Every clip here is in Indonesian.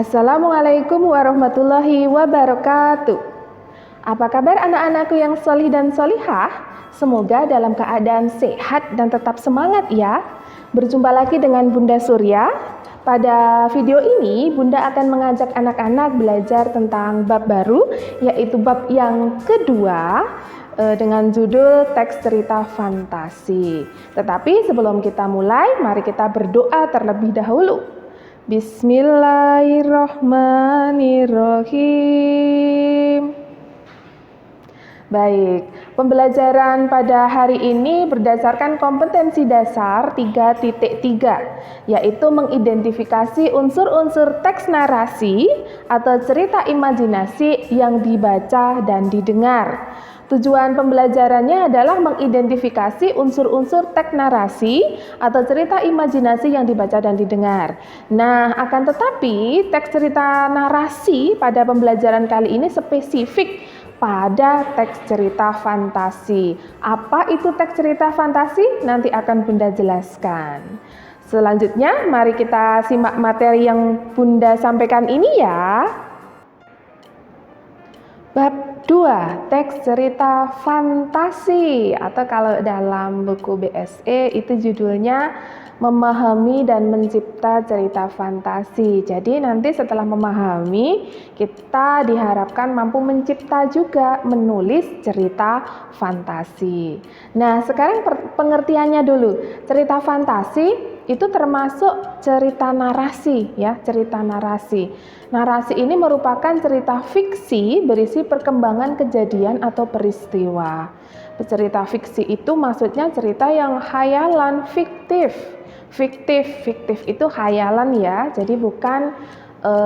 Assalamualaikum warahmatullahi wabarakatuh. Apa kabar anak-anakku yang solih dan solihah? Semoga dalam keadaan sehat dan tetap semangat ya. Berjumpa lagi dengan Bunda Surya. Pada video ini Bunda akan mengajak anak-anak belajar tentang bab baru, yaitu bab yang kedua dengan judul teks cerita fantasi. Tetapi sebelum kita mulai, mari kita berdoa terlebih dahulu. Bismillahirrohmanirrohim. Baik, pembelajaran pada hari ini berdasarkan kompetensi dasar 3.3, yaitu mengidentifikasi unsur-unsur teks narasi atau cerita imajinasi yang dibaca dan didengar. Tujuan pembelajarannya adalah mengidentifikasi unsur-unsur teks narasi atau cerita imajinasi yang dibaca dan didengar. Nah, akan tetapi teks cerita narasi pada pembelajaran kali ini spesifik pada teks cerita fantasi. Apa itu teks cerita fantasi? Nanti akan Bunda jelaskan. Selanjutnya, mari kita simak materi yang Bunda sampaikan ini ya. Bab 2, teks cerita fantasi, atau kalau dalam buku BSE itu judulnya memahami dan mencipta cerita fantasi. Jadi nanti setelah memahami, kita diharapkan mampu mencipta juga, menulis cerita fantasi. Nah, sekarang pengertiannya dulu. Cerita fantasi itu termasuk cerita narasi ya, cerita narasi. Narasi ini merupakan cerita fiksi berisi perkembangan kejadian atau peristiwa. Cerita fiksi itu maksudnya cerita yang khayalan, fiktif. Fiktif itu khayalan ya, jadi bukan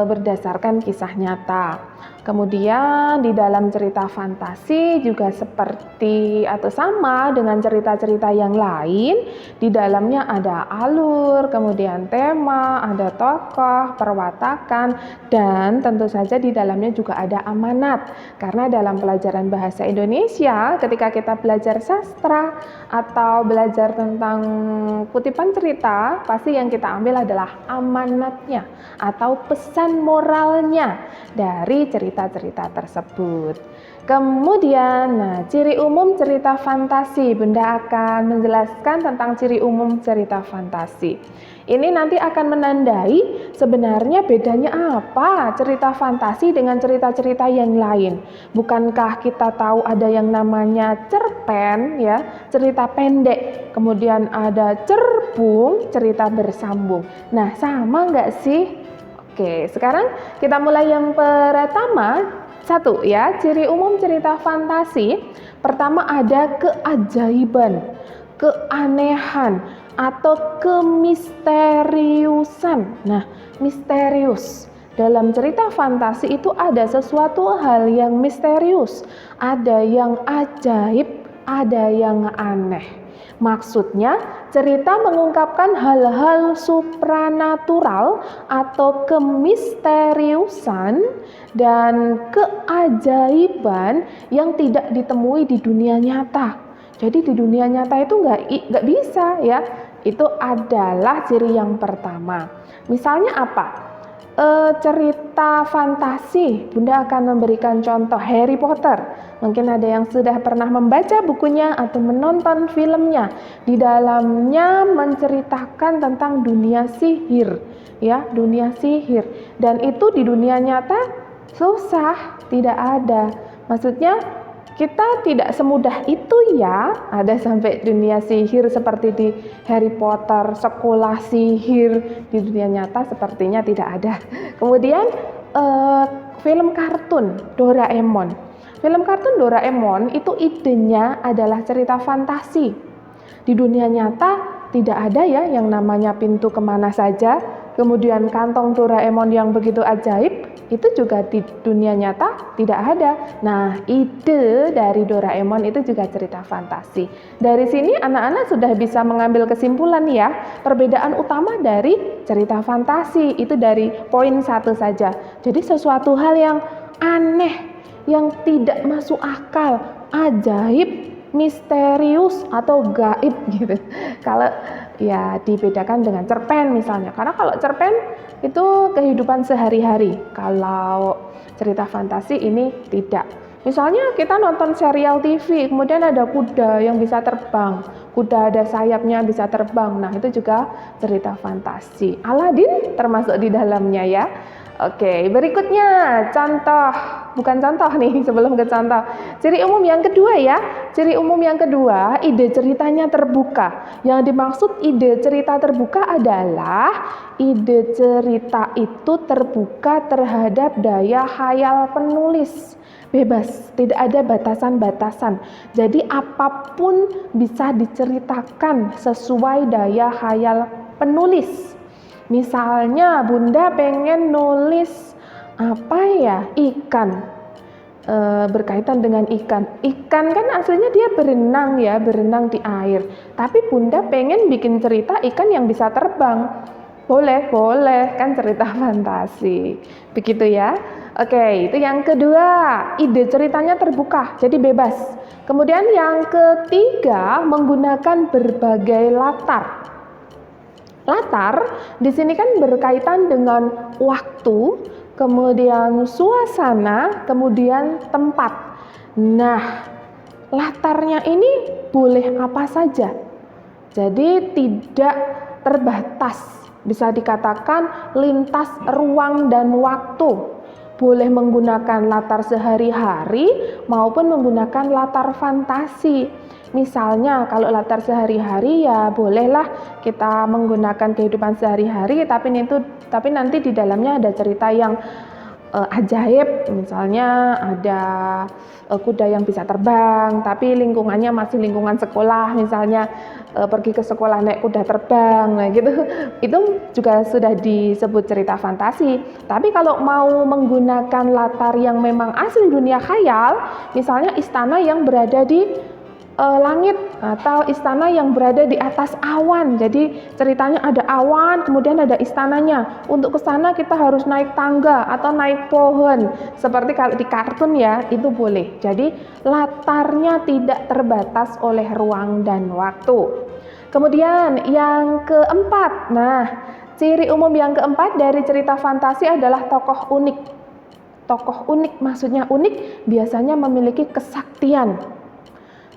berdasarkan kisah nyata. Kemudian di dalam cerita fantasi juga seperti atau sama dengan cerita-cerita yang lain, di dalamnya ada alur, kemudian tema, ada tokoh, perwatakan, dan tentu saja di dalamnya juga ada amanat. Karena dalam pelajaran bahasa Indonesia, ketika kita belajar sastra atau belajar tentang kutipan cerita, pasti yang kita ambil adalah amanatnya atau pesan moralnya dari cerita-cerita tersebut. Kemudian, ciri umum cerita fantasi. Bunda akan menjelaskan tentang ciri umum cerita fantasi. Ini nanti akan menandai sebenarnya bedanya apa cerita fantasi dengan cerita-cerita yang lain. Bukankah kita tahu ada yang namanya cerpen ya, cerita pendek, kemudian ada cerbung, cerita bersambung. Nah, sama nggak sih? Oke, sekarang kita mulai yang pertama. Satu ya, ciri umum cerita fantasi. Pertama ada keajaiban, keanehan, atau kemisteriusan. Nah, misterius. Dalam cerita fantasi itu ada sesuatu hal yang misterius, ada yang ajaib, ada yang aneh. Maksudnya, cerita mengungkapkan hal-hal supranatural atau kemisteriusan dan keajaiban yang tidak ditemui di dunia nyata. Jadi di dunia nyata itu nggak bisa ya. Itu adalah ciri yang pertama. Misalnya apa? Cerita fantasi, Bunda akan memberikan contoh Harry Potter. Mungkin ada yang sudah pernah membaca bukunya atau menonton filmnya. Di dalamnya menceritakan tentang dunia sihir, ya, dunia sihir. Dan itu di dunia nyata susah, tidak ada. Maksudnya kita tidak semudah itu ya, ada sampai dunia sihir seperti di Harry Potter, sekolah sihir. Di dunia nyata sepertinya tidak ada. Kemudian film kartun Doraemon. Film kartun Doraemon itu idenya adalah cerita fantasi. Di dunia nyata tidak ada ya yang namanya pintu kemana saja. Kemudian kantong Doraemon yang begitu ajaib, itu juga di dunia nyata tidak ada. Nah, ide dari Doraemon itu juga cerita fantasi. Dari sini anak-anak sudah bisa mengambil kesimpulan ya, perbedaan utama dari cerita fantasi itu dari poin 1 saja. Jadi sesuatu hal yang aneh, yang tidak masuk akal, ajaib, misterius atau gaib gitu. Kalau ya dibedakan dengan cerpen misalnya, karena kalau cerpen itu kehidupan sehari-hari. Kalau cerita fantasi ini tidak. Misalnya kita nonton serial TV, kemudian ada kuda yang bisa terbang, kuda ada sayapnya bisa terbang. Nah, itu juga cerita fantasi. Aladin termasuk di dalamnya ya. Oke, berikutnya contoh, bukan contoh nih sebelum ke contoh. Ciri umum yang kedua ya. Ciri umum yang kedua, ide ceritanya terbuka. Yang dimaksud ide cerita terbuka adalah ide cerita itu terbuka terhadap daya khayal penulis. Bebas, tidak ada batasan-batasan. Jadi apapun bisa diceritakan sesuai daya khayal penulis. Misalnya Bunda pengen nulis apa ya, ikan, berkaitan dengan ikan. Ikan kan aslinya dia berenang ya, berenang di air. Tapi Bunda pengen bikin cerita ikan yang bisa terbang. Boleh kan cerita fantasi. Begitu ya. Oke, itu yang kedua, ide ceritanya terbuka, jadi bebas. Kemudian yang ketiga, menggunakan berbagai latar. Latar di sini kan berkaitan dengan waktu, kemudian suasana, kemudian tempat. Nah, latarnya ini boleh apa saja. Jadi tidak terbatas. Bisa dikatakan lintas ruang dan waktu. Boleh menggunakan latar sehari-hari maupun menggunakan latar fantasi. Misalnya kalau latar sehari-hari ya bolehlah kita menggunakan kehidupan sehari-hari, tapi nanti di dalamnya ada cerita yang ajaib. Misalnya ada kuda yang bisa terbang tapi lingkungannya masih lingkungan sekolah, misalnya pergi ke sekolah naik kuda terbang. Nah gitu, itu juga sudah disebut cerita fantasi. Tapi kalau mau menggunakan latar yang memang asli dunia khayal, misalnya istana yang berada di langit atau istana yang berada di atas awan. Jadi ceritanya ada awan, kemudian ada istananya. Untuk ke sana kita harus naik tangga atau naik pohon. Seperti kalau di kartun ya, itu boleh. Jadi latarnya tidak terbatas oleh ruang dan waktu. Kemudian yang keempat. Nah, ciri umum yang keempat dari cerita fantasi adalah tokoh unik. Tokoh unik maksudnya unik biasanya memiliki kesaktian.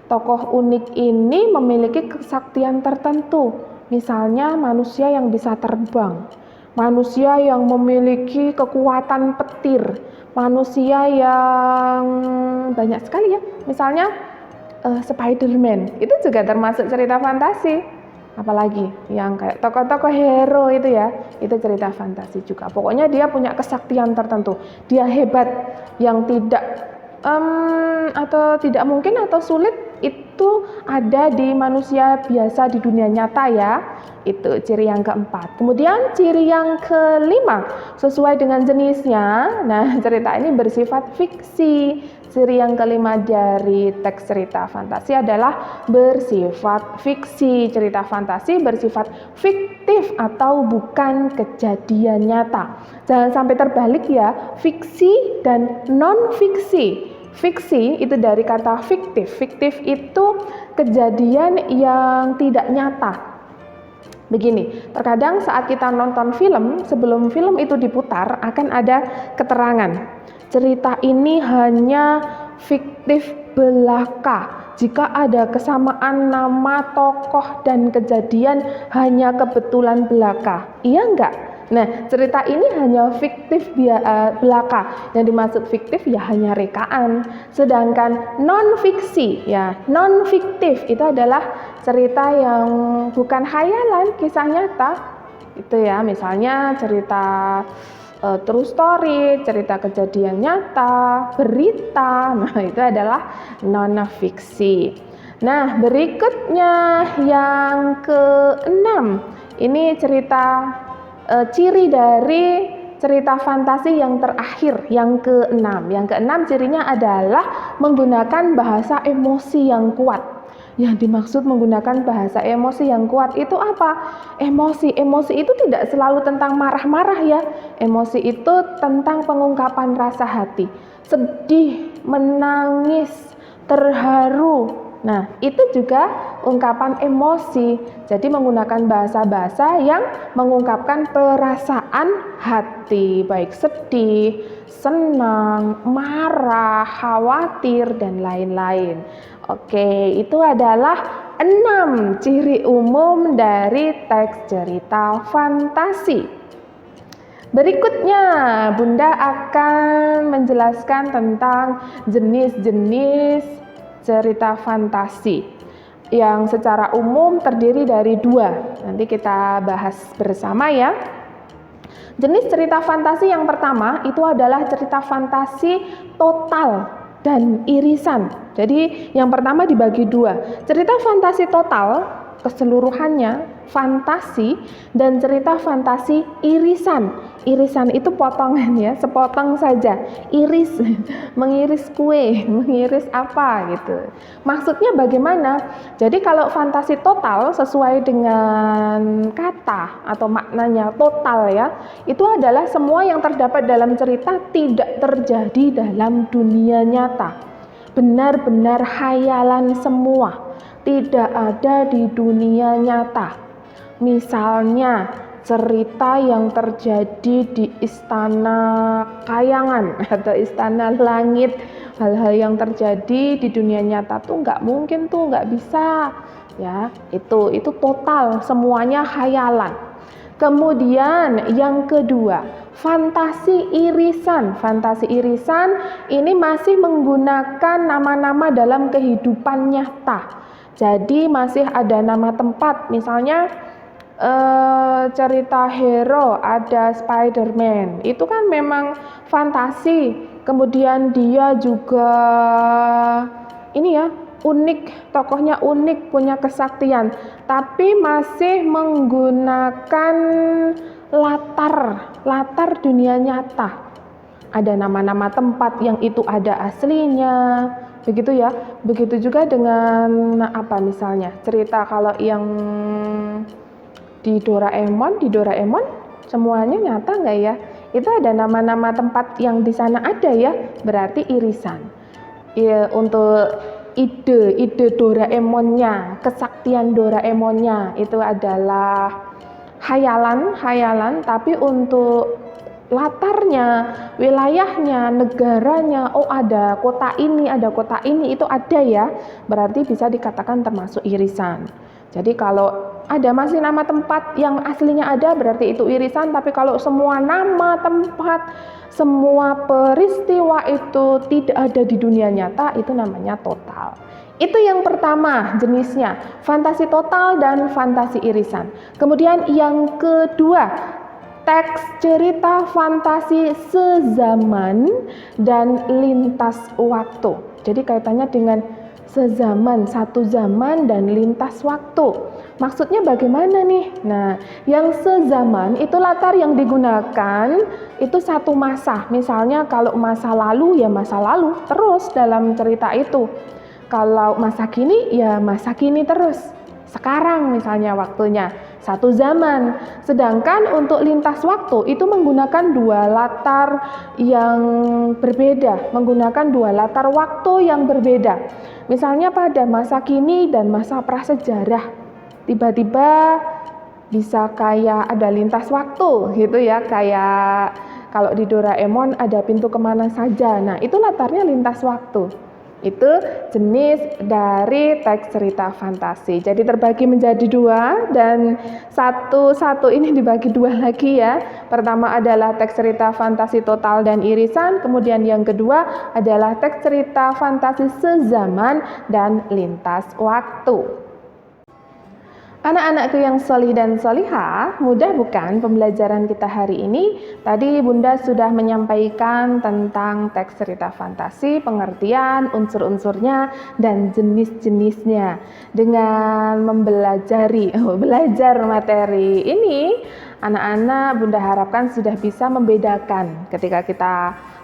Tokoh unik ini memiliki kesaktian tertentu, misalnya manusia yang bisa terbang, manusia yang memiliki kekuatan petir, manusia yang banyak sekali ya, misalnya Spider-Man, itu juga termasuk cerita fantasi. Apalagi yang kayak tokoh-tokoh hero itu ya, itu cerita fantasi juga. Pokoknya dia punya kesaktian tertentu, dia hebat, yang tidak atau tidak mungkin atau sulit itu ada di manusia biasa di dunia nyata ya. Itu ciri yang keempat. Kemudian ciri yang kelima, sesuai dengan jenisnya. Nah, cerita ini bersifat fiksi. Ciri yang kelima dari teks cerita fantasi adalah bersifat fiksi. Cerita fantasi bersifat fiktif atau bukan kejadian nyata. Jangan sampai terbalik ya, fiksi dan non-fiksi. Fiksi itu dari kata fiktif. Fiktif itu kejadian yang tidak nyata. Begini, terkadang saat kita nonton film, sebelum film itu diputar akan ada keterangan. Cerita ini hanya fiktif belaka. Jika ada kesamaan nama tokoh dan kejadian hanya kebetulan belaka. Iya enggak? Nah, cerita ini hanya fiktif belaka. Yang dimaksud fiktif ya hanya rekaan. Sedangkan non-fiksi, ya non-fiktif itu adalah cerita yang bukan khayalan, kisah nyata. Itu ya, misalnya cerita true story, cerita kejadian nyata, berita. Nah, itu adalah non-fiksi. Nah, berikutnya yang keenam. Ini cerita ciri dari cerita fantasi yang terakhir, yang keenam. Yang keenam cirinya adalah menggunakan bahasa emosi yang kuat. Yang dimaksud menggunakan bahasa emosi yang kuat itu apa? Emosi itu tidak selalu tentang marah-marah ya. Emosi itu tentang pengungkapan rasa hati. Sedih, menangis, terharu, Nah, itu juga ungkapan emosi. Jadi menggunakan bahasa-bahasa yang mengungkapkan perasaan hati, baik sedih, senang, marah, khawatir, dan lain-lain. Oke, itu adalah 6 ciri umum dari teks cerita fantasi. Berikutnya, Bunda akan menjelaskan tentang jenis-jenis cerita fantasi yang secara umum terdiri dari 2. Nanti kita bahas bersama ya. Jenis cerita fantasi yang pertama itu adalah cerita fantasi total dan irisan. Jadi yang pertama dibagi 2. Cerita fantasi total keseluruhannya fantasi dan cerita fantasi irisan. Irisan itu potongan ya, sepotong saja. Iris, mengiris kue, mengiris apa gitu. Maksudnya bagaimana? Jadi kalau fantasi total sesuai dengan kata atau maknanya total ya, itu adalah semua yang terdapat dalam cerita tidak terjadi dalam dunia nyata. Benar-benar khayalan semua, tidak ada di dunia nyata. Misalnya cerita yang terjadi di istana kayangan atau istana langit, hal-hal yang terjadi di dunia nyata tuh nggak mungkin, tuh nggak bisa ya. Itu total, semuanya khayalan. Kemudian yang kedua, fantasi irisan. Fantasi irisan ini masih menggunakan nama-nama dalam kehidupan nyata. Jadi masih ada nama tempat, misalnya cerita hero ada Spider-Man, itu kan memang fantasi. Kemudian dia juga ini ya, unik, tokohnya unik, punya kesaktian, tapi masih menggunakan latar dunia nyata. Ada nama-nama tempat yang itu ada aslinya, begitu ya. Begitu juga dengan apa, misalnya cerita kalau yang di Doraemon semuanya nyata nggak ya? Itu ada nama-nama tempat yang di sana ada ya, berarti irisan. Ya, untuk ide Doraemonnya, kesaktian Doraemonnya itu adalah khayalan, tapi untuk latarnya, wilayahnya, negaranya, oh ada kota ini, itu ada ya, berarti bisa dikatakan termasuk irisan. Jadi kalau ada masih nama tempat yang aslinya ada, berarti itu irisan. Tapi kalau semua nama tempat, semua peristiwa itu tidak ada di dunia nyata, itu namanya total. Itu yang pertama jenisnya, fantasi total dan fantasi irisan. Kemudian yang kedua, teks cerita fantasi sezaman dan lintas waktu. Jadi kaitannya dengan sezaman, satu zaman, dan lintas waktu. Maksudnya bagaimana nih? Nah, yang sezaman itu latar yang digunakan itu satu masa. Misalnya kalau masa lalu ya masa lalu terus dalam cerita itu. Kalau masa kini ya masa kini terus. Sekarang misalnya waktunya satu zaman. Sedangkan untuk lintas waktu itu menggunakan 2 latar yang berbeda, menggunakan 2 latar waktu yang berbeda. Misalnya pada masa kini dan masa prasejarah, tiba-tiba bisa kayak ada lintas waktu gitu ya, kayak kalau di Doraemon ada pintu kemana saja. Nah, itu latarnya lintas waktu. Itu jenis dari teks cerita fantasi. Jadi terbagi menjadi 2 dan satu ini dibagi 2 lagi ya. Pertama adalah teks cerita fantasi total dan irisan, kemudian yang kedua adalah teks cerita fantasi sezaman dan lintas waktu. Anak-anakku yang solih dan solihah, mudah bukan pembelajaran kita hari ini? Tadi Bunda sudah menyampaikan tentang teks cerita fantasi, pengertian, unsur-unsurnya, dan jenis-jenisnya. Dengan belajar materi ini, anak-anak Bunda harapkan sudah bisa membedakan ketika kita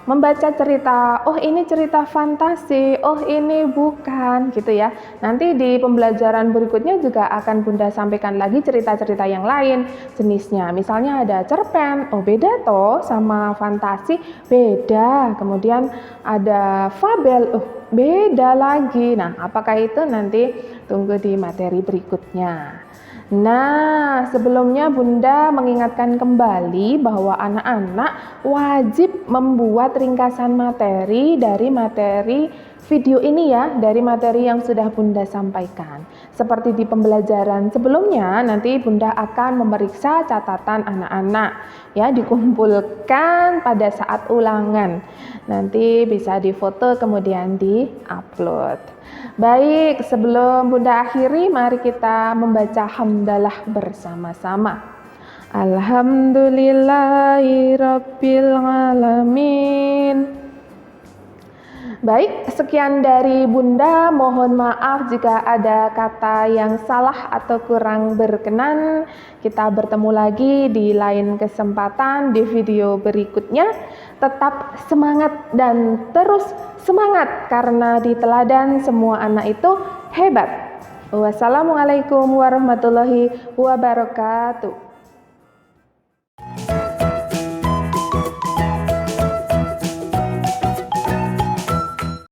membaca cerita, oh ini cerita fantasi, oh ini bukan, gitu ya. Nanti di pembelajaran berikutnya juga akan Bunda sampaikan lagi cerita-cerita yang lain jenisnya. Misalnya ada cerpen, oh beda toh sama fantasi, beda. Kemudian ada fabel, oh beda lagi. Nah, apakah itu nanti tunggu di materi berikutnya. Nah, sebelumnya Bunda mengingatkan kembali bahwa anak-anak wajib membuat ringkasan materi dari materi video ini ya, dari materi yang sudah Bunda sampaikan. Seperti di pembelajaran sebelumnya, nanti Bunda akan memeriksa catatan anak-anak ya, dikumpulkan pada saat ulangan. Nanti bisa difoto kemudian di-upload. Baik, sebelum Bunda akhiri, mari kita membaca hamdalah bersama-sama. Alhamdulillahirabbil alamin. Baik, sekian dari Bunda. Mohon maaf jika ada kata yang salah atau kurang berkenan. Kita bertemu lagi di lain kesempatan di video berikutnya. Tetap semangat dan terus semangat karena di teladan semua anak itu hebat. Wassalamualaikum warahmatullahi wabarakatuh.